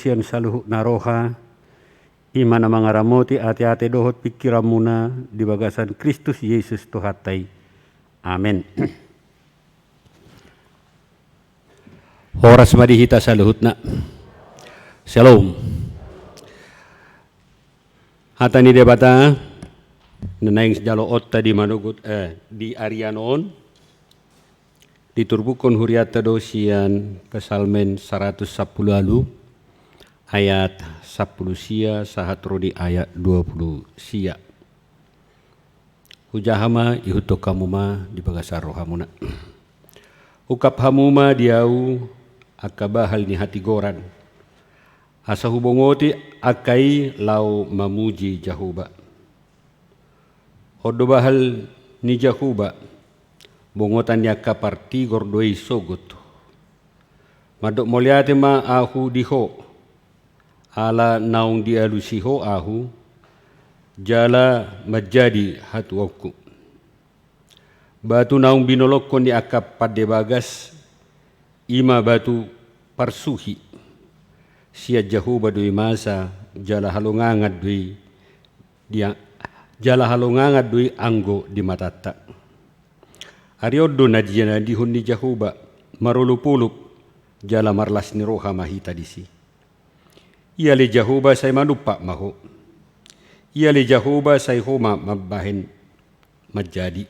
sian saluhu naroha, imana mangaramoti ati-ati dohot pikiramuna di bagasan Kristus Yesus Tuhatai. Amin. Horas madihita saluhutna. Shalom. Hatani debata nenaing jalo otta di manugut di Arianon diturbukon huriata dosian kesalmen 110 lalu ayat 10 sia sahat rodi ayat 20 sia. Hujahama ihuto kamuma di bagasar rohamuna. Ukap hamuma diau akabahal ni hati goran. Asa hubungoti akai lau mamuji Jahuba. Hodo bahal ni Jahuba. Bongotan ya kaparti gordoi sogut. Madok moliate ma ahu diho. Ala naung dialusiho ahu. Jala majadi hatuoku. Batu naung binolokon di akap pade bagas. Ima batu parsuhi. Sia Jahuba dui masa jala halungangat dui dia jala halungangat dui anggo di matata. Ariodo najjana dihun ni Jahuba marulupulup jala marlas ni roha mahita disi. Ia le Jahuba say manupa maho. Ia le Jahuba say homa mabahin majadi.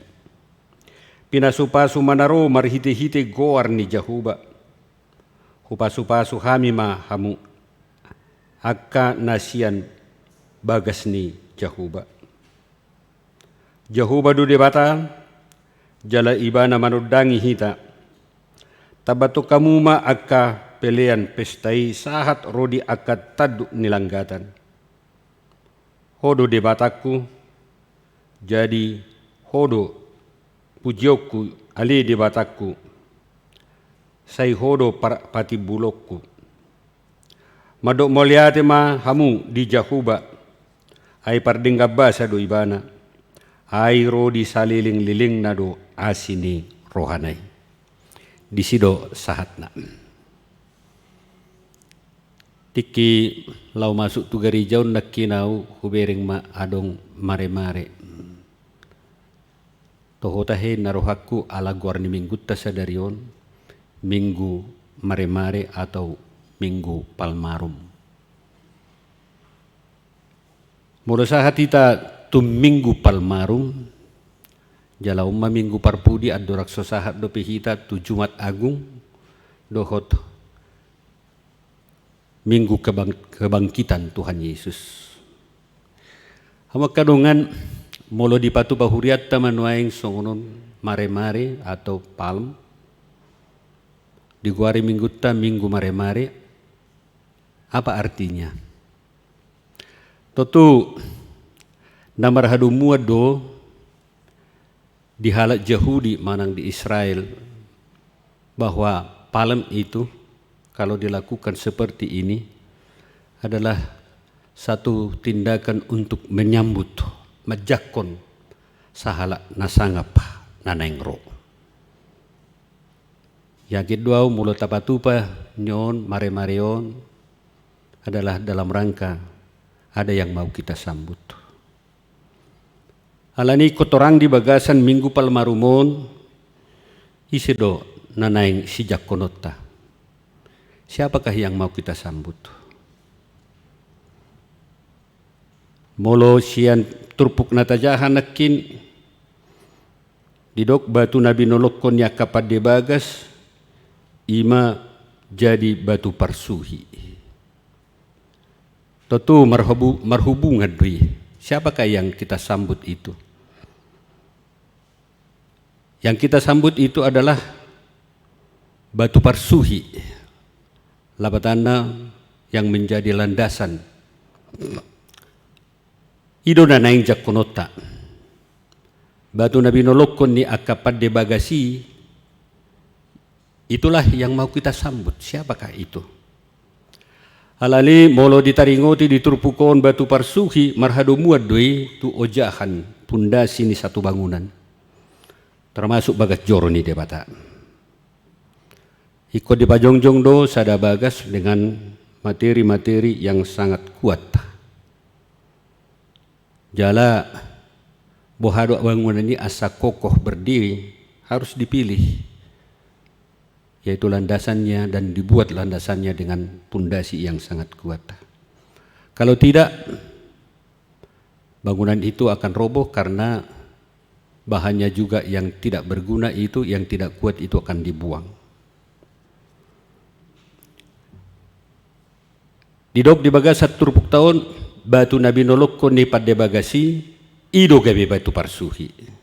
Pinasupasu manaro marhite-hite goar ni Jahuba. Hupasu-pasu hami ma hamu. Akka nasian bagas ni Jahuba. Jahuba du debata jala ibana manudangi hita. Tabato kamuma akka pelean pestai sahat rodi akka tadu nilanggatan. Hodo debataku jadi hodo pujioku ali debataku. Sai hodo pati bulokku. Madok moliate ma hamu di Jahuba. Ai pardingga basa do ibana. Ai rodi saliling-liling na do asini rohanai. Disido sahatna. Tiki lau masuk tu gari jaun nakinau hubering ma adong mare-mare. Tohotahe narohaku ala guarni minggutta sadarion. Minggu mare-mare atau minggu palmarum. Mula sahat ita tu minggu palmarum. Jala umma minggu parpudi adorak sosahat do pihita tu Jumat Agung. Dohot minggu kebangkitan Tuhan Yesus. Hamak kadungan molo dipatu bahuriat tamanuaing songonon mare-mare atau palm. Di guari minggutta minggu mare-mare. Apa artinya? Tentu namar hadu muado di halat Yahudi manang di Israel bahwa palem itu kalau dilakukan seperti ini adalah satu tindakan untuk menyambut majakon sahala nasangap nanengro. Yakit duau mulut tapatupa nyon mare-mareon adalah dalam rangka ada yang mau kita sambut. Alani kotorang di bagasan minggu palmarumon isido nanaing sijak konota. Siapakah yang mau kita sambut? Molo sian turpuk natajahan nakin didok batu nabi nolokon ya kapad de bagas ima jadi batu parsuhi. Tentu marhubungan dui. Siapakah yang kita sambut itu? Yang kita sambut itu adalah batu parsuhi. Labatana yang menjadi landasan. Ido na naing jakonota. Batu nabi nolokon ni akapad de bagasi. Itulah yang mau kita sambut. Siapakah itu? Halali molo ditaringoti diturpukon batu parsuhi marhadu muadui tu ojahan pundasi ni satu bangunan. Termasuk bagas joro ni debata. Ikut di pajongjong do sada bagas dengan materi-materi yang sangat kuat. Jala bohado bangunan ini asa kokoh berdiri harus dipilih, yaitu landasannya, dan dibuat landasannya dengan pondasi yang sangat kuat. Kalau tidak, bangunan itu akan roboh karena bahannya juga yang tidak berguna itu, yang tidak kuat itu akan dibuang. Didok di bagasat turpuk tahun batu Nabi nolok ni pada bagasi ido gabe batu parsuhi.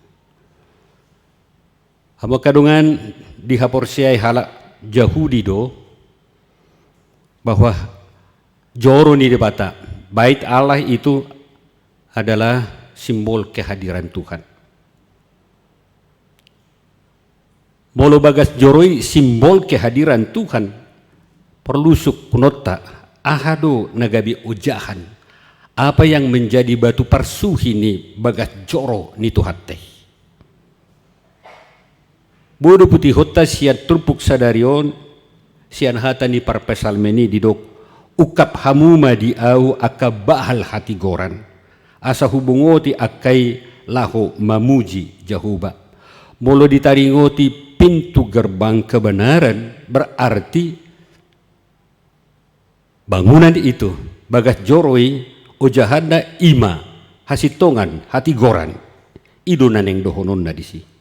Hamo kadungan dihaporsiai halak Yahudi do bahwa joro ni debata bait Allah itu adalah simbol kehadiran Tuhan. Molo bagas joroi simbol kehadiran Tuhan perlu kunota ahado nagabi ujahan apa yang menjadi batu parsuhi ni bagas joro ni Tuhan teh. Bodo putih hota sian turpuk sadarion sian hata ni parpesal meni didok ukap hamuma di au akabahal hati goran asa hubungoti akai lahu mamuji jahuba. Molo ditaringoti pintu gerbang kebenaran berarti bangunan itu bagas joroi ujahanda ima hasitongan hati goran ido naneng dohonon na disi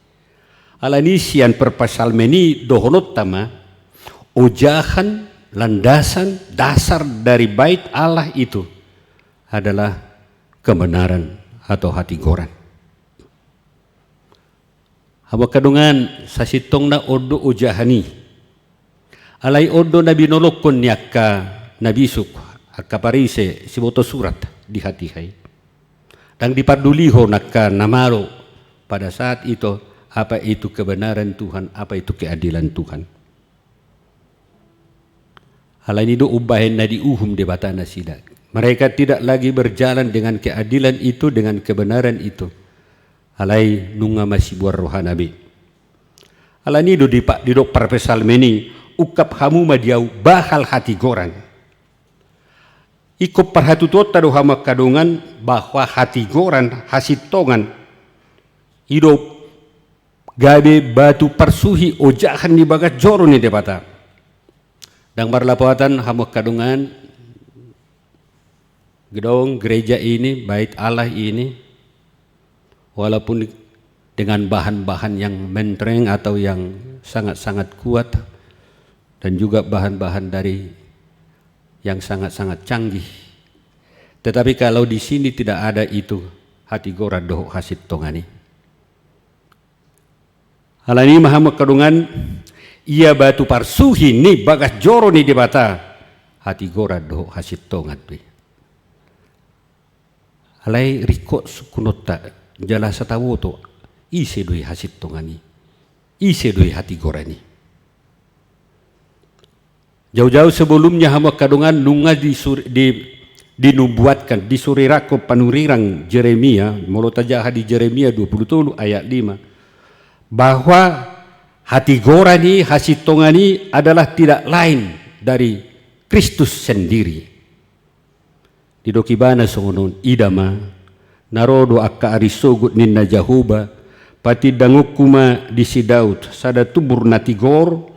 alani sian perpasal meni dohonot tama ujahan landasan dasar dari bait Allah itu adalah kebenaran atau hati goran. Hama kadungan sasitong na odo ujahani alai odo nabi nolokon niaka nabisuk akaparise siboto surat di hati hai dan dipaduliho naka namaro pada saat itu apa itu kebenaran Tuhan, apa itu keadilan Tuhan. Alai nido ubahen na diuhum debatana sidak. Mereka tidak lagi berjalan dengan keadilan itu, dengan kebenaran itu. Alai nunga masih buar rohanabi. Alai nido didok parpesal meni ukap hamu madiau bahal hati goran. Ikop parhatutota do hama kadungan bahwa hati goran hasitongan hidup gabe batu parsuhi ojahan di bagat joro ni debata. Dan marlapatan hama kadungan gedung gereja ini, bait Allah ini, walaupun dengan bahan-bahan yang mentereng atau yang sangat-sangat kuat dan juga bahan-bahan dari yang sangat-sangat canggih, tetapi kalau di sini tidak ada itu hati gora doh hasit tongani. Halani maha kadungan ia batu parsuhi ni bagas joro ni debata hati gora doh hasit tongat. Alai riko sukunota jala satawoto ise doi hasit tongani ise doi hati gorani. Jauh-jauh sebelumnya hama kadungan nunga dinubuatkan disurirako panurirang Jeremia molotajaha di Jeremia 20 ayat 5 bahwa hati gorani hasit tongani adalah tidak lain dari Kristus sendiri. Di dokibana songonon idama narodo akka arisogut ninna jahuba pati dangukuma di sidaut sada tubur natigor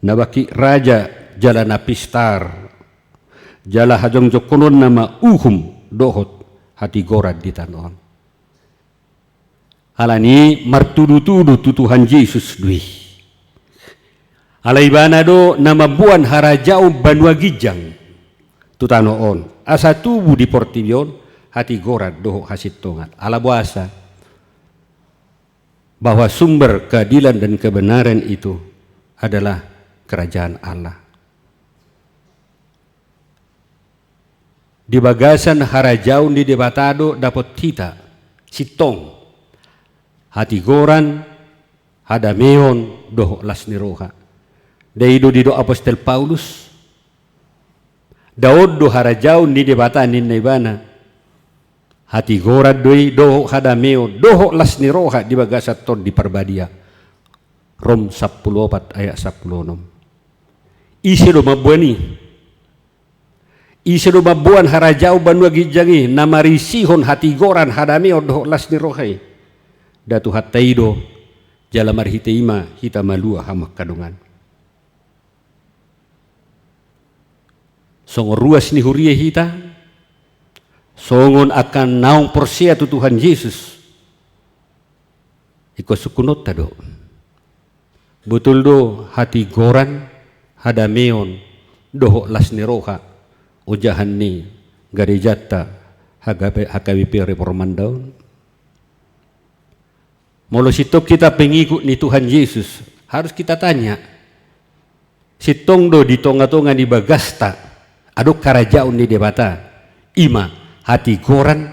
nabaki raja jala napistar jala hajong jokonon nama uhum dohot hati gorad di tanon alani martudu-tudu tutuhan Yesus dui alaibana do nama buan harajau banua gijang tutanoon asa tubuh di portibion hati gorad doho hasit tongat ala buasa bahwa sumber keadilan dan kebenaran itu adalah kerajaan Allah. Di bagasan harajaun di debatado dapat kita sitong hati goran hadameon doho lasniroha deido dido apostol Paulus Daud do harajaun di debatan ninna ibana hati gorad doi doho hadameo doho lasni roha di bagasat ton di perbadia Rom 14 ayat 16 isi do mabuani Isa do babuan harajau banua gijangi namarisihon hati goran hadami odoh las ni rohai. Datu hataido jalamar hiteima hita malua hamak kadungan. Songon ruas ni huria hita, songon akan naung porsia tu Tuhan Yesus. Iko sukunot tado. Betul do hati goran hadameon doho las ni roha. Ujahan ni garejata HKBP reforman daun. Molo sitok kita pengikut ni Tuhan Yesus, harus kita tanya, sitong do di tonga-tonga ni bagasta, ado karajaun ni debata, ima hati goran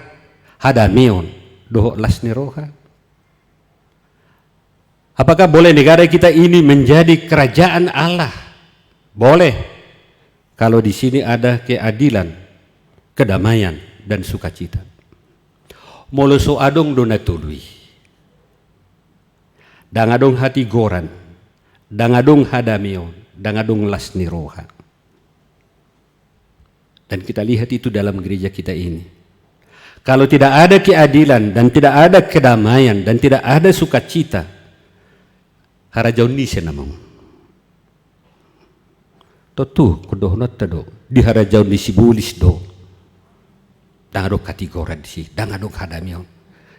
hadameon doho las ni roha. Apakah boleh negara kita ini menjadi kerajaan Allah? Boleh. Kalau di sini ada keadilan, kedamaian dan sukacita. Molo so adong do natului. Dangadong hati goran, dangadong hadameon, dangadong las ni roha. Dan kita lihat itu dalam gereja kita ini. Kalau tidak ada keadilan dan tidak ada kedamaian dan tidak ada sukacita, harajaun ni senamong. Totu kudoh nota do di harajaun di sibulis do. Dangado kategoran si, dangado hadamion.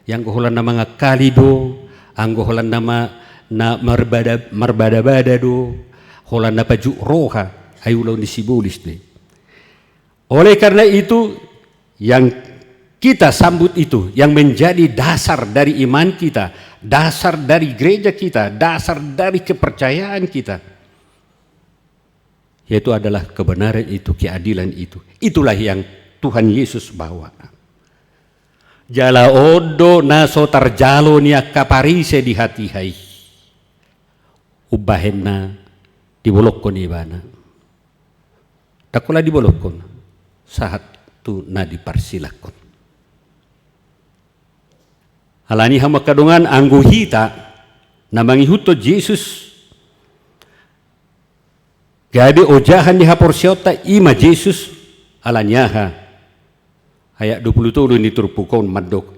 Yang goholan nama ngakali do, ang goholan nama na marbada do, holan na paju roha, ayulaw di sibulis do. Oleh karena itu yang kita sambut itu, yang menjadi dasar dari iman kita, dasar dari gereja kita, dasar dari kepercayaan kita, yaitu adalah kebenaran itu, keadilan itu. Itulah yang Tuhan Yesus bawa. Jala odo naso tarjalo niya kaparise di hati hai. Ubahenna dibolokon ibana. Takola dibolokon saat tu na diparsilakon. Alani hama kadungan angguhita namangihuto Yesus. Gabi ojahan di haporsiota ima Yesus alanyaha ayat 27 ni turpukon madok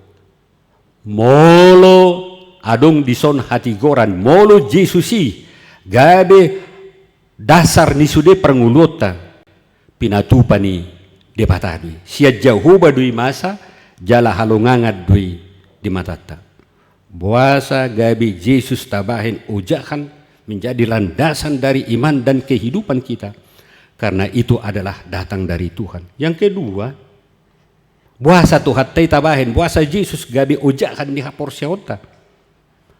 molo adong dison hati goran molo Yesusi gabi dasar ni sude perngulota pinatupani debatadui sia jauh badui masa jala halongangat dui di matata buasa gabi Yesus tabahin ojahan menjadi landasan dari iman dan kehidupan kita. Karena itu adalah datang dari Tuhan. Yang kedua, buasa Tuhan tabahin, buasa Yesus gabi ojakan di haporsiota.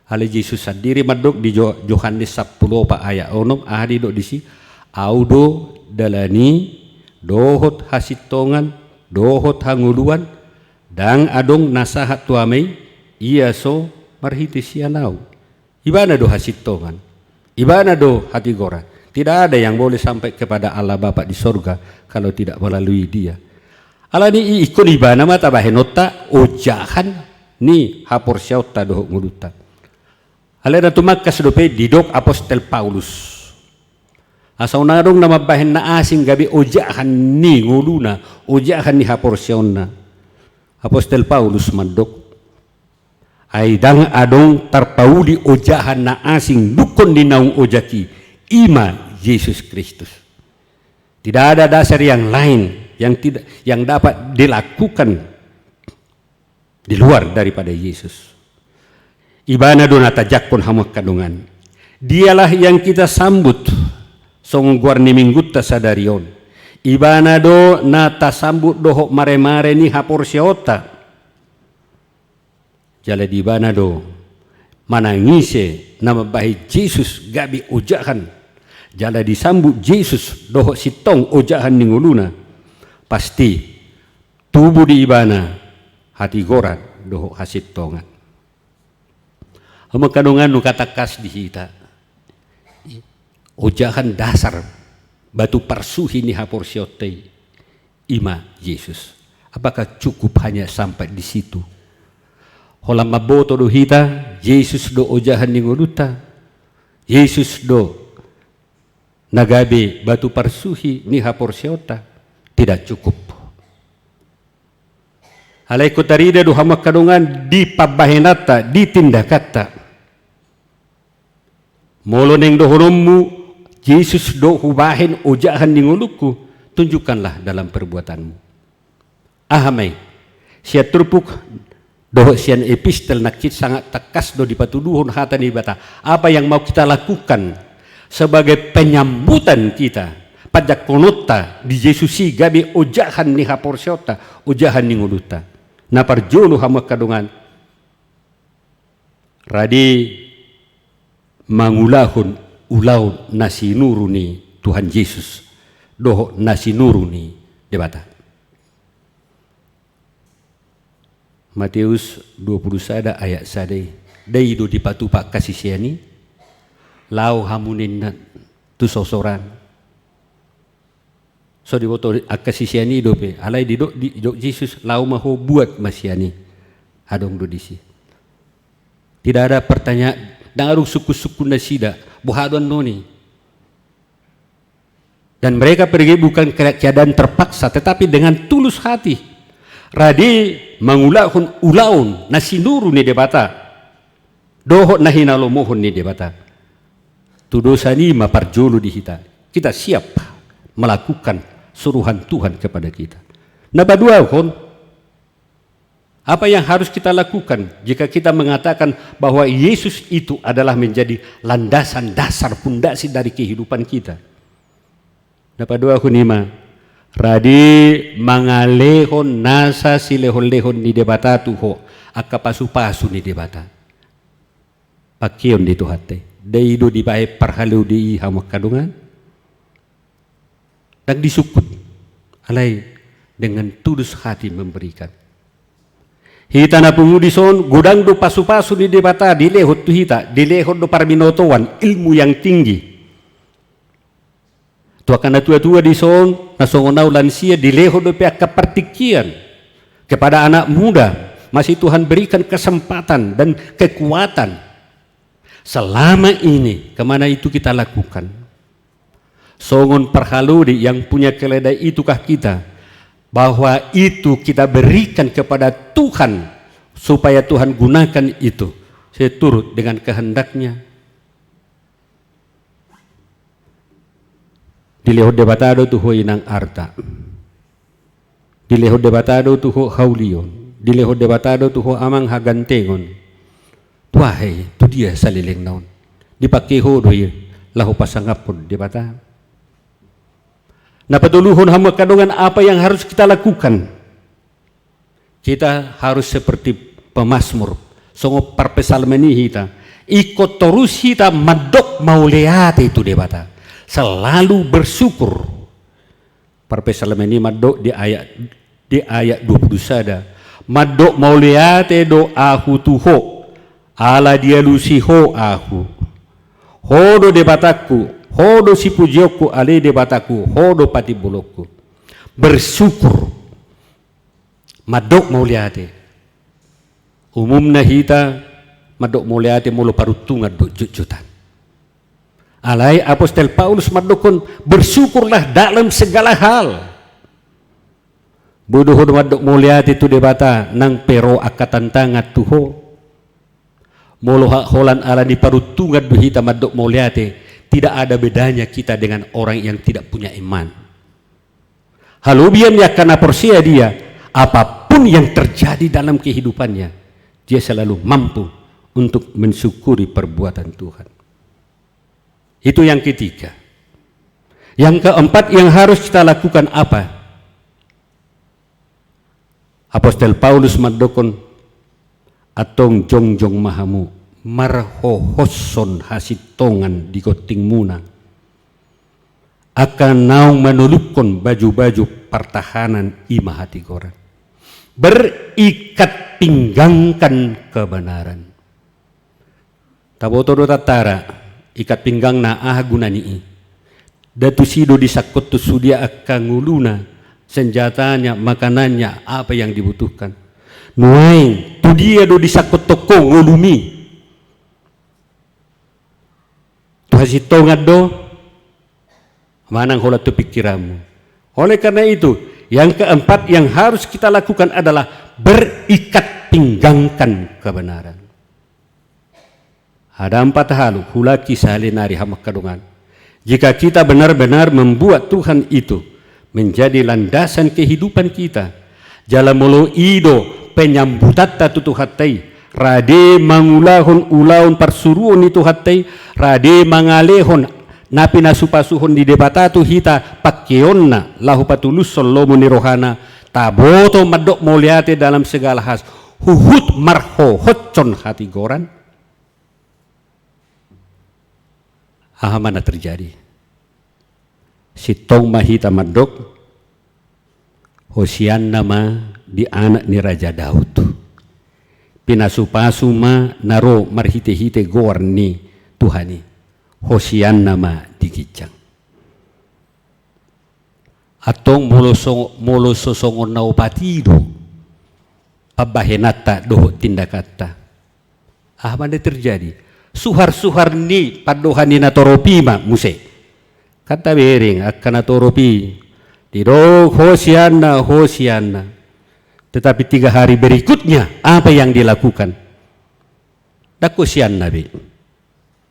Ale Yesus sendiri madok di Yohanes 10 pa ayat onom ahdi do disi audo dalani dohot hasitongan dohot hanguluan dang adong nasahat tuamei iya so marhiti sianau. Ibana do hasitongan. Ibana do hati goran. Tidak ada yang boleh sampai kepada Allah Bapa di sorga kalau tidak melalui dia. Allah ni ikon ibana mata bahenota ojahan ni haporsiauta do nguluta. Allah na tumakas dope didok Apostel Paulus. Asa unadong nama bahen na asing gabi ojahan ni nguluna, ojahan ni haporsiauna. Apostel Paulus mandok ay dang adong tarpauli ojahan na asing dukon dinaung ojaki ima Yesus Kristus. Tidak ada dasar yang lain yang dapat dilakukan di luar daripada Yesus. Ibana do natajakpon hamak kadungan. Dialah yang kita sambut songguar ni minggutta sadarion. Ibana do nata sambut dohok mare-mare ni haporsiota. Jala di bana do manangise nama bahi Yesus gabi ojahan. Jala disambut Yesus dohok sitong ojahan ninguluna. Pasti tubuh di ibana hati goran dohok hasitongan. Hama kadungan nu katakas di hita. Ojahan dasar batu parsuhi ni haporsiotei ima Yesus. Apakah cukup hanya sampai di situ? Holam maboto do hita, Yesus do ojahan ni nguluta. Yesus do nagabe batu parsuhi ni haporsiota. tidak cukup. Alai kutarida do hama kadungan di pabahenata di tindakata. Molo neng dohorommu Yesus do hubahin ujahan ninguluku, tunjukkanlah dalam perbuatanmu. Ahamai sia turpuk doh sian epistel nakit sangat tekas do dipatuduhun hata ni bata. Apa yang mau kita lakukan sebagai penyambutan kita pajak konota di Yesusi gabi ujahan ni haporsiota ujahan ninguluta. Napar jolo hama kadungan radi mangulahun ulau nasi nuruni Tuhan Yesus doh nasi nuruni debata. Matius 21 ayat 1 dai do dipatu pak kasih siani lau hamunin tu sosoran so di boto akasisiani dope alai di do Yesus lau maho buat masiani adong do disi. Tidak ada pertanyaan dangaru suku-suku nasida bohadon noni. Dan mereka pergi bukan keadaan terpaksa tetapi dengan tulus hati. Radi mangulahun ulaun nasinuru ni debata. Doho nahinalo mohon ni debata. Tudosani maparjolo di hita. Kita siap melakukan suruhan Tuhan kepada kita. Napa dua kon? Apa yang harus kita lakukan jika kita mengatakan bahwa Yesus itu adalah menjadi landasan dasar pundasi dari kehidupan kita? Napa dua kunima? Radi mangalehon nasa silehon-lehon ni debata tuho akapasu-pasu ni debata. Pakion di tuhate. Deido di bae parhalu di hamak kadungan. Dan disukut alai dengan tulus hati memberikan. Hita na pengudison gudang do pasu-pasu di debata dilehot tu hita dilehot do parminotowan ilmu yang tinggi. Tu akan tua-tua dison nasongonau lansia dilehot do pihak kepertikian kepada anak muda masih Tuhan berikan kesempatan dan kekuatan. Selama ini kemana itu kita lakukan? Songon perhaludi yang punya keledai itukah kita bahwa itu kita berikan kepada Tuhan supaya Tuhan gunakan itu seturut dengan kehendaknya. Dilehod debatado tuho inang arta, dilehod debatado tuho haulion, dilehod debatado tuho amang hagantengon. Tuahe tu dia salileng naon dipakai hodoy lahu pasangapon debata. Nah petuluhun hamba kadungan apa yang harus kita lakukan? Kita harus seperti pemazmur songo parpesalmeni hita ikut terus hita madok mauleate itu debata selalu bersyukur. Parpesalmeni madok di ayat 21 madok mauleate do aku tuho ala dia lusiho aku hodo debataku hodo si pujiokku ale debataku hodo pati bolokku bersyukur madok mauliate umumna hita madok mauliate molo parutungan do jujutan alai apostel Paulus madokon bersyukurlah dalam segala hal bodoh madok mauliate tu debata nang pero akatantangat tuho molo holan ala di parutungan do hita madok mauliate. Tidak ada bedanya kita dengan orang yang tidak punya iman. Halubian ya karena porsia dia, apapun yang terjadi dalam kehidupannya, dia selalu mampu untuk mensyukuri perbuatan Tuhan. Itu yang ketiga. Yang keempat yang harus kita lakukan apa? Apostel Paulus madokon atong jongjong mahamu marhohoson hasitongan di koting muna akan naung menulupkan baju-baju pertahanan ima hati korang berikat pinggangkan kebenaran taboto do tatara ikat pinggang na gunani datu sido disakot tu sudia akan nguluna senjatanya makanannya apa yang dibutuhkan nuaing tu dia do disakot toko ngulumi Tuhasitongan do manang hola tu pikiramu Oleh karena itu, yang keempat yang harus kita lakukan adalah berikat pinggangkan kebenaran. Ada 4 hal hulaki sahalinari hamakadungan. Jika kita benar-benar membuat Tuhan itu menjadi landasan kehidupan kita, jalamolo ido penyambutatta tutu hattai, rade mangulahon ulaun parsuruon itu hattai, rade mangalehon napi nasupasuhon di debatatu hita pakkeonna lahu patulus sollomu nirohana taboto madok moliate dalam segala hal huhut marho hotcon hati goran. Mana terjadi sitong mahita madok Hosian nama di anak ni Raja Daud pinasupasu ma naro marhite-hite goran ni Tuhani Hosian nama digicang atong molo sosongon na upatido pabahenata doho tindakata. Mana terjadi suhar-suhar ni padohani na toropima muse kata bering akan toropi tido Hosiana tetapi 3 hari berikutnya apa yang dilakukan dakusian nabi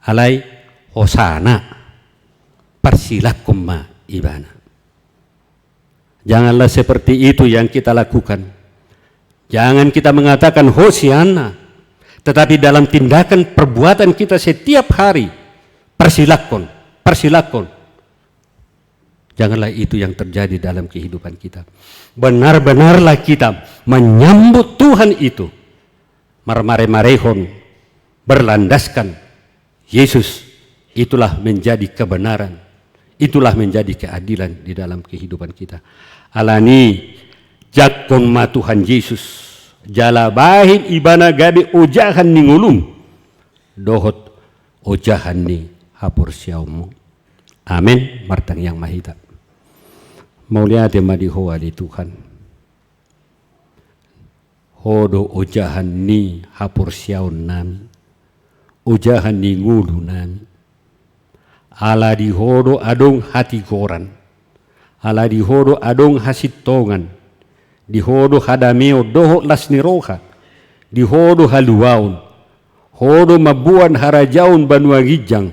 alai hosana parsilakum ma ibana. Janganlah seperti itu yang kita lakukan. Jangan kita mengatakan Hosiana tetapi dalam tindakan perbuatan kita setiap hari persilakon. Janganlah itu yang terjadi dalam kehidupan kita. Benar-benarlah kita menyambut Tuhan itu marmarehon berlandaskan Yesus. Itulah menjadi kebenaran, itulah menjadi keadilan di dalam kehidupan kita. Alani jakon ma Tuhan Yesus jala bahin ibana gade ojahan ni ngulum dohot ojahan ni hapur siaumu. Amin. Martang yang mahita maulia temadi hoa di Tuhan hodo ojahan ni hapur siaun nami ojahan ni ngulu nami ala di hodo adong hati goran ala di hodo adong hasitongan di hodo hadameo doho lasni roha di hodo haluaun hodo mabuan harajaun banua gijang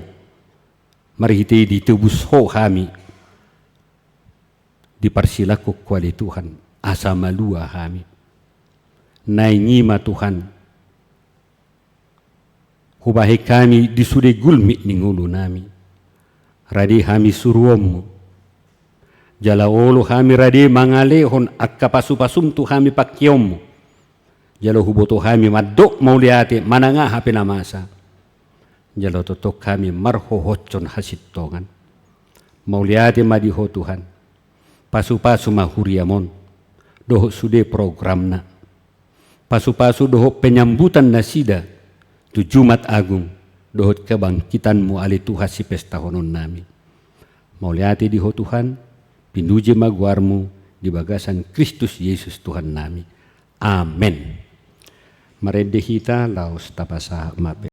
marhite ditebus ho kami dipersilaku kuali Tuhan asa malua kami naingima Tuhan hubahe kami disude gulmi ningulu nami radi kami suruomu jala olo kami radi mangalehon akka pasupasum tu kami pakyom jala huboto kami madok mauliate mananga hape namasa jala totok kami marho hocon hasitongan mauliate madiho Tuhan pasu-pasu mahuriamon doho sude programna pasu-pasu doho penyambutan nasida tu Jumat Agung doho kebangkitanmu ali Tuhan si pesta honon nami mauliate diho Tuhan pinuje maguarmu di bagasan Kristus Yesus Tuhan nami. Amin. Marende hita laos tapasa mape.